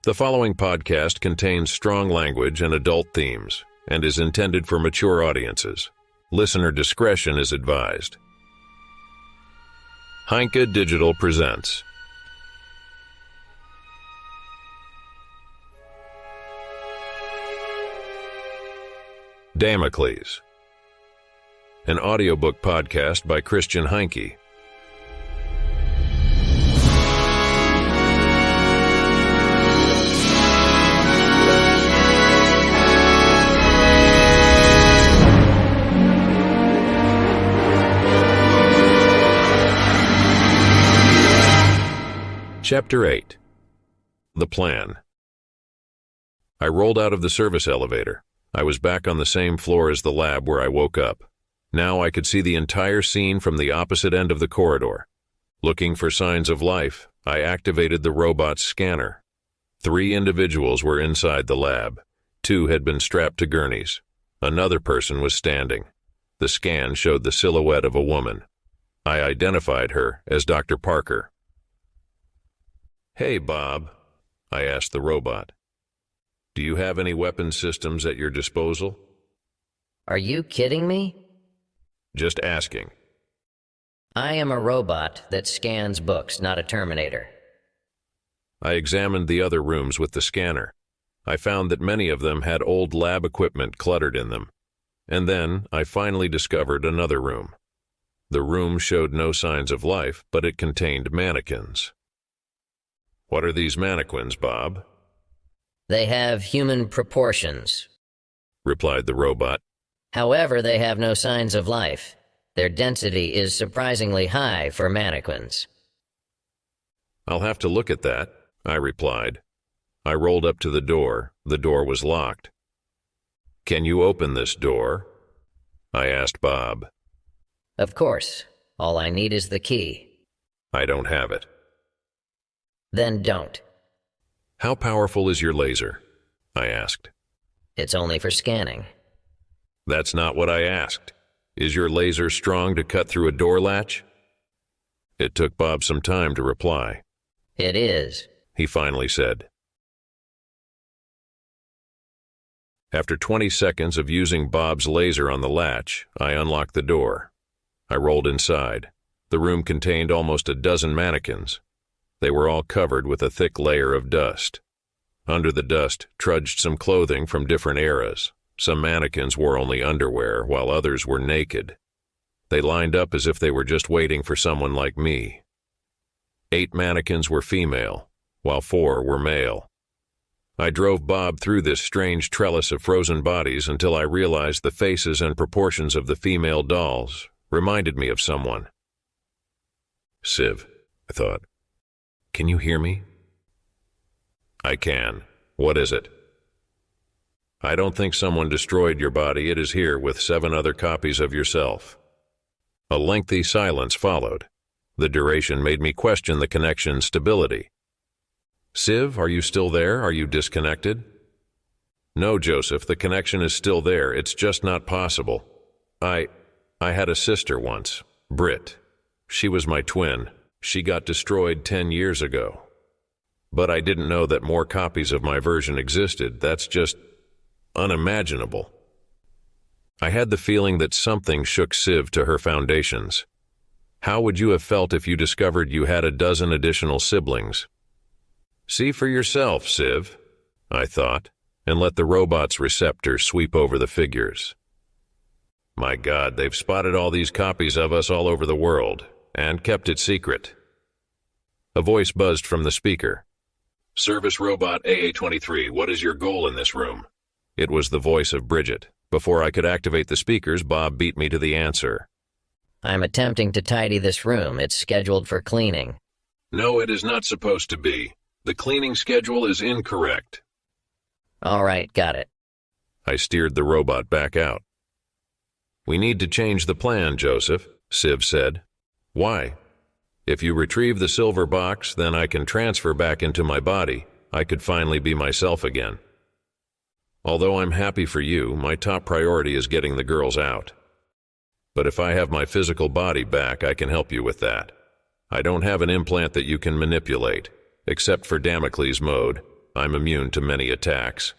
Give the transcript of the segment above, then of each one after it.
The following podcast contains strong language and adult themes and is intended for mature audiences. Listener discretion is advised. Heinke Digital presents Damocles, an audiobook podcast by Christian Heinke. Chapter 8. The Plan. I rolled out of the service elevator. I was back on the same floor as the lab where I woke up. Now I could see the entire scene from the opposite end of the corridor. Looking for signs of life, I activated the robot's scanner. 3 individuals were inside the lab. 2 had been strapped to gurneys. Another person was standing. The scan showed the silhouette of a woman. I identified her as Dr. Parker. "Hey, Bob," I asked the robot. "Do you have any weapon systems at your disposal?" Are you kidding me? Just asking. I am a robot that scans books, not a Terminator. I examined the other rooms with the scanner. I found that many of them had old lab equipment cluttered in them. And then I finally discovered another room. The room showed no signs of life, but it contained mannequins. "What are these mannequins, Bob?" They have human proportions. replied the robot. However, they have no signs of life. Their density is surprisingly high for mannequins. "I'll have to look at that," I replied. I rolled up to the door. The door was locked. "Can you open this door?" I asked Bob. Of course. All I need is the key. "I don't have it." Then don't. "How powerful is your laser?" I asked. It's only for scanning. "That's not what I asked. Is your laser strong to cut through a door latch?" It took Bob some time to reply. It is. He finally said. After 20 seconds of using Bob's laser on the latch, I unlocked the door. I rolled inside. The room contained almost a dozen mannequins. They were all covered with a thick layer of dust. Under the dust trudged some clothing from different eras. Some mannequins wore only underwear, while others were naked. They lined up as if they were just waiting for someone like me. 8 mannequins were female, while 4 were male. I drove Bob through this strange trellis of frozen bodies until I realized the faces and proportions of the female dolls reminded me of someone. "Siv," I thought. "Can you hear me?" "I can. What is it?" "I don't think someone destroyed your body. It is here with 7 other copies of yourself." A lengthy silence followed. The duration made me question the connection's stability. "Siv, are you still there? Are you disconnected?" "No, Joseph, the connection is still there. It's just not possible. I had a sister once, Britt. She was my twin. She got destroyed 10 years ago. But I didn't know that more copies of my version existed. That's just unimaginable." I had the feeling that something shook Siv to her foundations. How would you have felt if you discovered you had a dozen additional siblings? "See for yourself, Siv," I thought, and let the robot's receptor sweep over the figures. My God, they've spotted all these copies of us all over the world, and kept it secret. A voice buzzed from the speaker. "Service Robot AA-23, what is your goal in this room?" It was the voice of Bridget. Before I could activate the speakers, Bob beat me to the answer. I'm attempting to tidy this room. It's scheduled for cleaning. "No, it is not supposed to be. The cleaning schedule is incorrect." All right, got it. I steered the robot back out. "We need to change the plan, Joseph," Siv said. "Why?" "If you retrieve the silver box, then I can transfer back into my body. I could finally be myself again. Although I'm happy for you, my top priority is getting the girls out. But if I have my physical body back, I can help you with that. I don't have an implant that you can manipulate, except for Damocles mode, I'm immune to many attacks.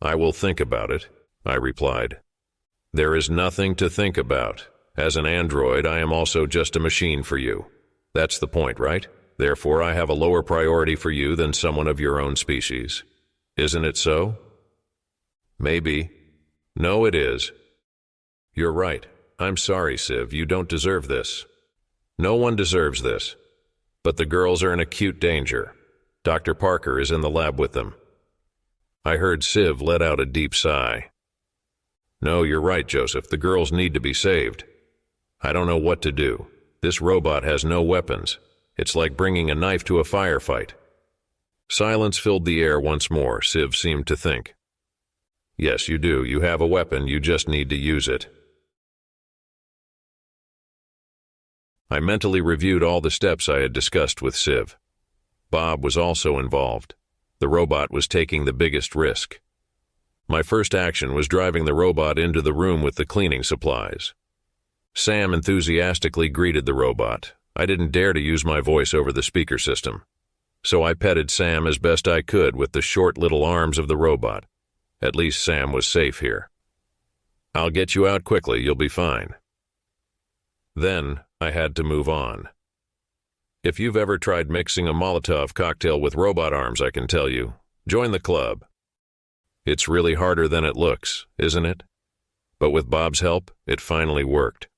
I will think about it, I replied. There is nothing to think about. As an android, I am also just a machine for you. That's the point, right? Therefore, I have a lower priority for you than someone of your own species. Isn't it so? Maybe. No, it is. You're right. I'm sorry, Siv. You don't deserve this. No one deserves this. But the girls are in acute danger. Dr. Parker is in the lab with them. I heard Siv let out a deep sigh. No, you're right, Joseph. The girls need to be saved. I don't know what to do. This robot has no weapons. It's like bringing a knife to a firefight. Silence filled the air once more. Siv seemed to think. Yes, you do. You have a weapon. You just need to use it. I mentally reviewed all the steps I had discussed with Siv. Bob was also involved. The robot was taking the biggest risk. My first action was driving the robot into the room with the cleaning supplies. Sam enthusiastically greeted the robot. I didn't dare to use my voice over the speaker system, so I petted Sam as best I could with the short little arms of the robot. At least Sam was safe here. I'll get you out quickly, you'll be fine. Then I had to move on. If you've ever tried mixing a Molotov cocktail with robot arms, I can tell you, join the club. It's really harder than it looks, isn't it? But with Bob's help, it finally worked.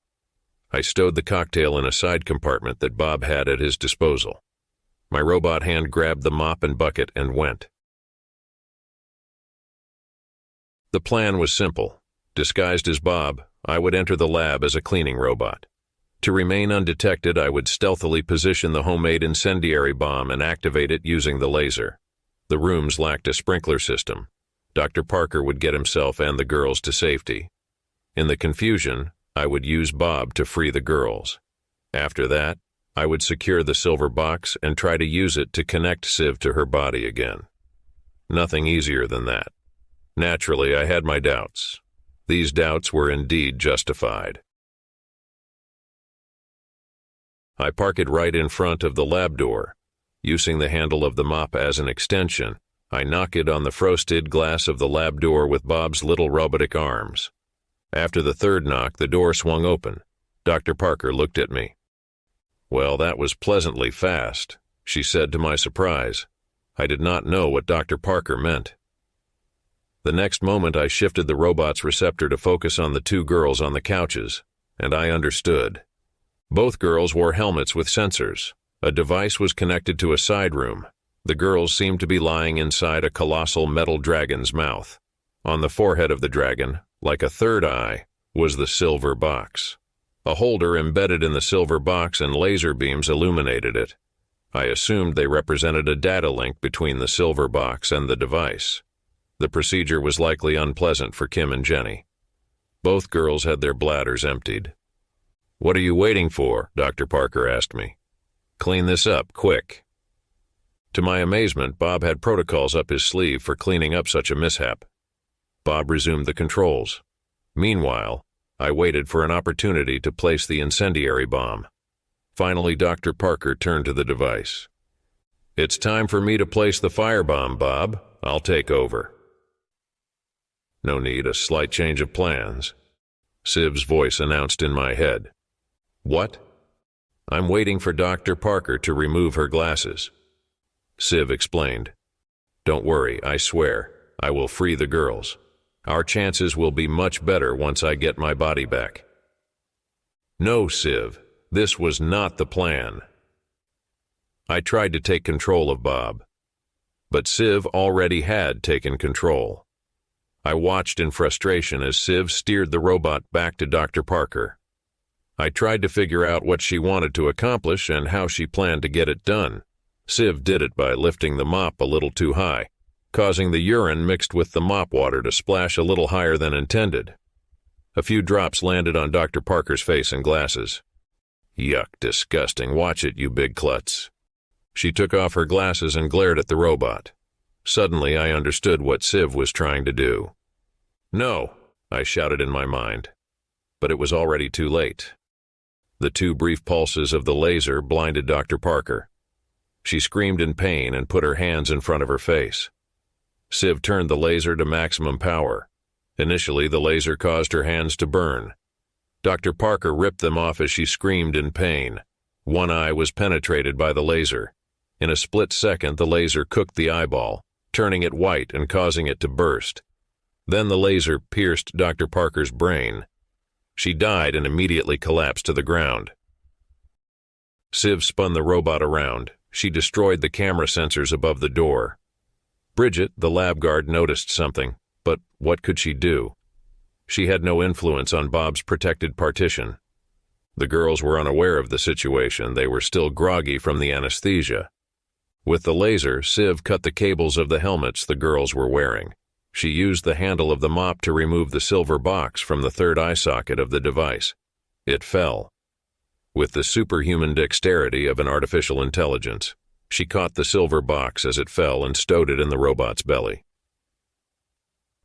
I stowed the cocktail in a side compartment that Bob had at his disposal. My robot hand grabbed the mop and bucket and went. The plan was simple. Disguised as Bob, I would enter the lab as a cleaning robot. To remain undetected, I would stealthily position the homemade incendiary bomb and activate it using the laser. The rooms lacked a sprinkler system. Dr. Parker would get himself and the girls to safety. In the confusion, I would use Bob to free the girls. After that, I would secure the silver box and try to use it to connect Siv to her body again. Nothing easier than that. Naturally, I had my doubts. These doubts were indeed justified. I park it right in front of the lab door. Using the handle of the mop as an extension, I knock it on the frosted glass of the lab door with Bob's little robotic arms. After the third knock, the door swung open. Dr. Parker looked at me. Well, that was pleasantly fast, she said to my surprise. I did not know what Dr. Parker meant. The next moment, I shifted the robot's receptor to focus on the two girls on the couches, and I understood. Both girls wore helmets with sensors. A device was connected to a side room. The girls seemed to be lying inside a colossal metal dragon's mouth. On the forehead of the dragon, like a third eye, was the silver box. A holder embedded in the silver box and laser beams illuminated it. I assumed they represented a data link between the silver box and the device. The procedure was likely unpleasant for Kim and Jenny. Both girls had their bladders emptied. "What are you waiting for?" Dr. Parker asked me. "Clean this up, quick." To my amazement, Bob had protocols up his sleeve for cleaning up such a mishap. Bob resumed the controls. Meanwhile, I waited for an opportunity to place the incendiary bomb. Finally, Dr. Parker turned to the device. "It's time for me to place the firebomb, Bob. I'll take over." No need, a slight change of plans. Siv's voice announced in my head. "What?" "I'm waiting for Dr. Parker to remove her glasses." Siv explained. "Don't worry, I swear, I will free the girls. Our chances will be much better once I get my body back." "No, Siv, this was not the plan." I tried to take control of Bob, but Siv already had taken control. I watched in frustration as Siv steered the robot back to Dr. Parker. I tried to figure out what she wanted to accomplish and how she planned to get it done. Siv did it by lifting the mop a little too high, causing the urine mixed with the mop water to splash a little higher than intended. A few drops landed on Dr. Parker's face and glasses. "Yuck, disgusting. Watch it, you big klutz." She took off her glasses and glared at the robot. Suddenly, I understood what Siv was trying to do. "No," I shouted in my mind. But it was already too late. The 2 brief pulses of the laser blinded Dr. Parker. She screamed in pain and put her hands in front of her face. Siv turned the laser to maximum power. Initially, the laser caused her hands to burn. Dr. Parker ripped them off as she screamed in pain. One eye was penetrated by the laser. In a split second, the laser cooked the eyeball, turning it white and causing it to burst. Then the laser pierced Dr. Parker's brain. She died and immediately collapsed to the ground. Siv spun the robot around. She destroyed the camera sensors above the door. Bridget, the lab guard, noticed something, but what could she do? She had no influence on Bob's protected partition. The girls were unaware of the situation. They were still groggy from the anesthesia. With the laser, Siv cut the cables of the helmets the girls were wearing. She used the handle of the mop to remove the silver box from the third eye socket of the device. It fell. With the superhuman dexterity of an artificial intelligence, she caught the silver box as it fell and stowed it in the robot's belly.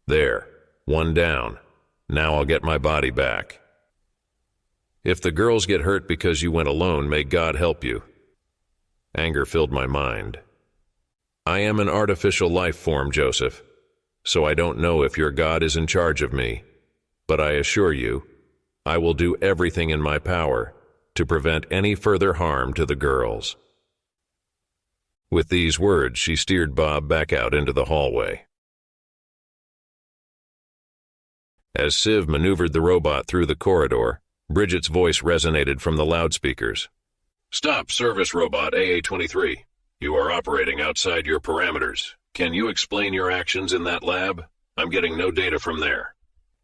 There, one down. Now I'll get my body back. If the girls get hurt because you went alone, may God help you. Anger filled my mind. I am an artificial life form, Joseph, so I don't know if your God is in charge of me, but I assure you, I will do everything in my power to prevent any further harm to the girls. With these words, she steered Bob back out into the hallway. As Siv maneuvered the robot through the corridor, Bridget's voice resonated from the loudspeakers. Stop, service robot AA-23. You are operating outside your parameters. Can you explain your actions in that lab? I'm getting no data from there.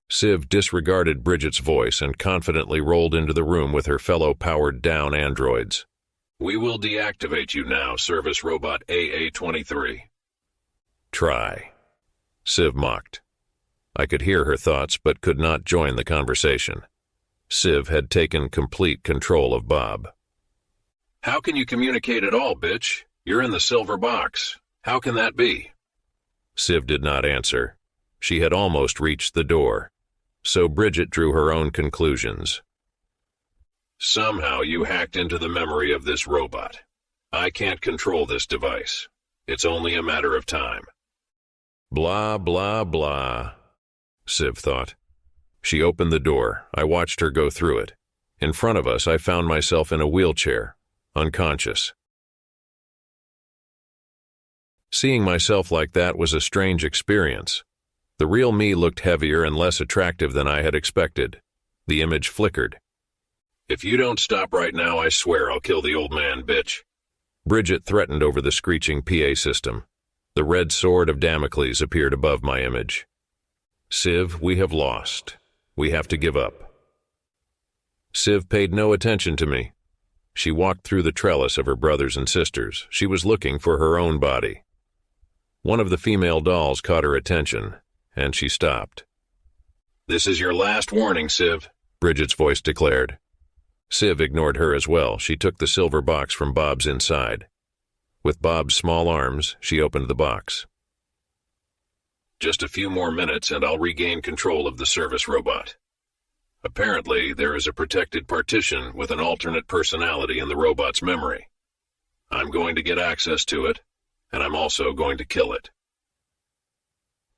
Siv disregarded Bridget's voice and confidently rolled into the room with her fellow powered-down androids. We will deactivate you now, service robot AA-23. Try. Siv mocked. I could hear her thoughts but could not join the conversation. Siv had taken complete control of Bob. How can you communicate at all, bitch? You're in the silver box. How can that be? Siv did not answer. She had almost reached the door. So Bridget drew her own conclusions. Somehow you hacked into the memory of this robot. I can't control this device. It's only a matter of time. Blah, blah, blah, Siv thought. She opened the door. I watched her go through it. In front of us, I found myself in a wheelchair, unconscious. Seeing myself like that was a strange experience. The real me looked heavier and less attractive than I had expected. The image flickered. If you don't stop right now, I swear I'll kill the old man, bitch. Bridget threatened over the screeching PA system. The red sword of Damocles appeared above my image. Siv, we have lost. We have to give up. Siv paid no attention to me. She walked through the trellis of her brothers and sisters. She was looking for her own body. One of the female dolls caught her attention, and she stopped. This is your last warning, Siv, Bridget's voice declared. Siv ignored her as well. She took the silver box from Bob's inside. With Bob's small arms, she opened the box. Just a few more minutes and I'll regain control of the service robot. Apparently, there is a protected partition with an alternate personality in the robot's memory. I'm going to get access to it, and I'm also going to kill it.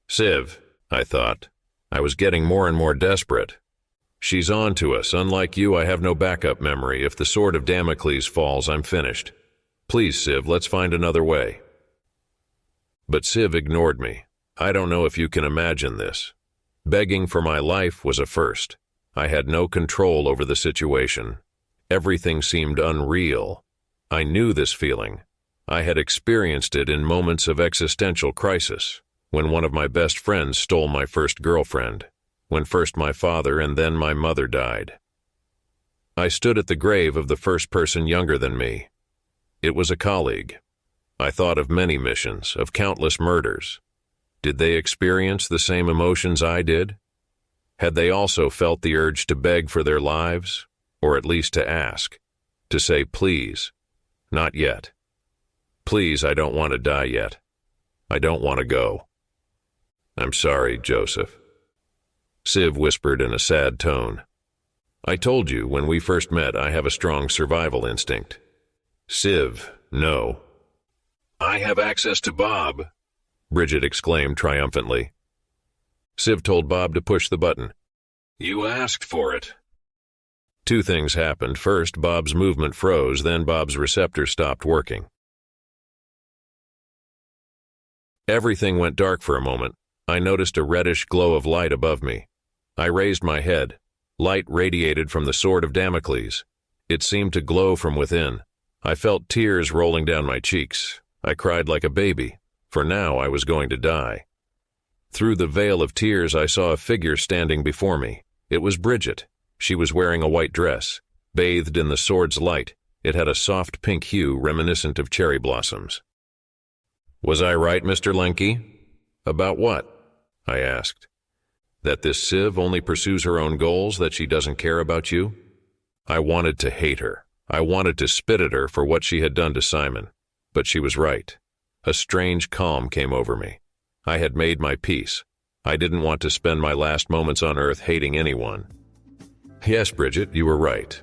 Siv, I thought. I was getting more and more desperate. She's on to us. Unlike you, I have no backup memory. If the sword of Damocles falls, I'm finished. Please, Siv, let's find another way. But Siv ignored me. I don't know if you can imagine this. Begging for my life was a first. I had no control over the situation. Everything seemed unreal. I knew this feeling. I had experienced it in moments of existential crisis, when one of my best friends stole my first girlfriend, when first my father and then my mother died. I stood at the grave of the first person younger than me. It was a colleague. I thought of many missions, of countless murders. Did they experience the same emotions I did? Had they also felt the urge to beg for their lives, or at least to ask, to say, please, not yet. Please, I don't want to die yet. I don't want to go. I'm sorry, Joseph. Siv whispered in a sad tone. I told you when we first met I have a strong survival instinct. Siv, no. I have access to Bob. Bridget exclaimed triumphantly. Siv told Bob to push the button. You asked for it. Two things happened. First, Bob's movement froze, then Bob's receptor stopped working. Everything went dark for a moment. I noticed a reddish glow of light above me. I raised my head. Light radiated from the sword of Damocles. It seemed to glow from within. I felt tears rolling down my cheeks. I cried like a baby, for now I was going to die. Through the veil of tears, I saw a figure standing before me. It was Bridget. She was wearing a white dress, bathed in the sword's light. It had a soft pink hue reminiscent of cherry blossoms. Was I right, Mr. Lenke? About what? I asked. That this Siv only pursues her own goals, that she doesn't care about you? I wanted to hate her. I wanted to spit at her for what she had done to Simon. But she was right. A strange calm came over me. I had made my peace. I didn't want to spend my last moments on Earth hating anyone. Yes, Bridget, you were right.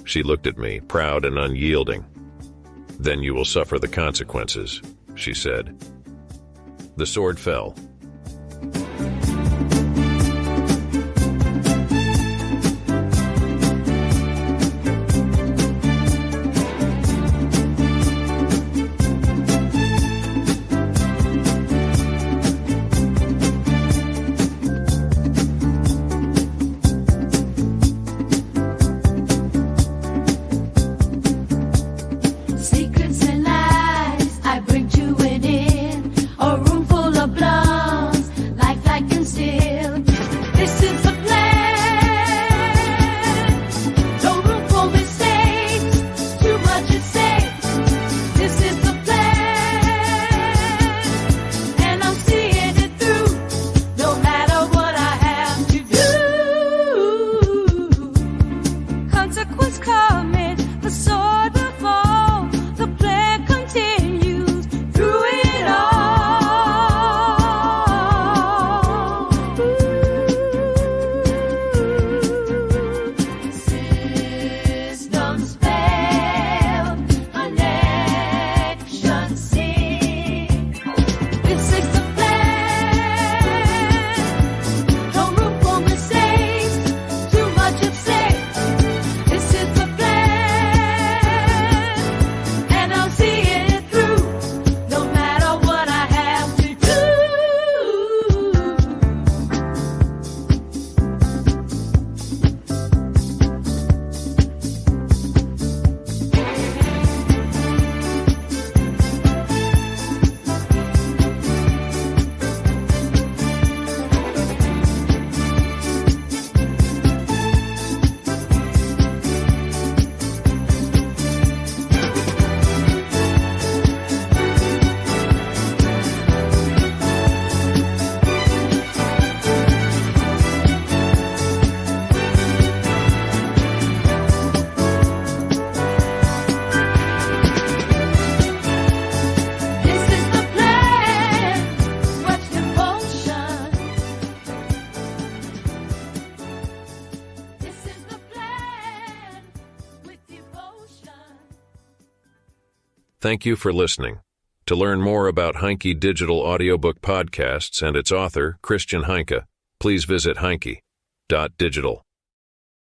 She looked at me, proud and unyielding. Then you will suffer the consequences, she said. The sword fell. Thank you for listening. To learn more about Heinke Digital Audiobook Podcasts and its author, Christian Heinke, please visit heinke.digital.